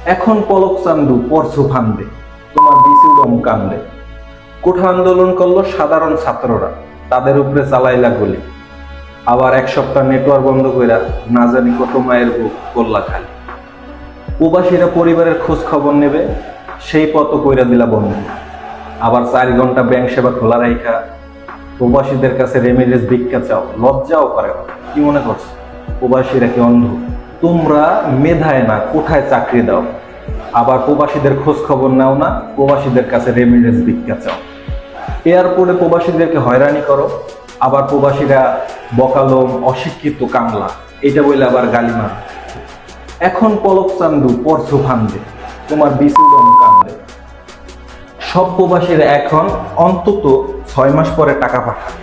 এখন পলক চান্দু পরশু ফান্দে, তোমার বিসিউডম কান্দে। কোঠা আন্দোলন করলো সাধারণ ছাত্ররা, তাদের উপরে চালাইলা গুলি। আবার এক সপ্তাহ নেটওয়ার্ক বন্ধ কইরা না জানি কত মায়ের বুক করলা খালি। প্রবাসীরা পরিবারের খোঁজ খবর নেবে, সেই পথও কইরা দিলা বন্ধ। আবার 4 ঘন্টা ব্যাংক সেবা খোলা রাইখা প্রবাসীদের কাছে রেমিডেন্স ভিক্ষা চাও, লজ্জাও করে না। কি মনে করছো প্রবাসীরা কি অন্ধ? তোমরা মেধায় না কোঠায় চাকরি দাও, আবার প্রবাসীদের খোঁজ খবর নাও না, প্রবাসীদের কাছে রেমিডেন্স ভিক্ষা চাও। এয়ারপোর্টে প্রবাসীদেরকে হয়রানি করো, আবার প্রবাসীরা বকালোম অশিক্ষিত কামলা এটা বলে আবার গালি মার। এখন পলক চান্দু পরশু ফান্দে, তোমার বিসিউডম কান্দে। সব প্রবাসীরা এখন অন্তত 6 মাস পরে টাকা পাঠায়।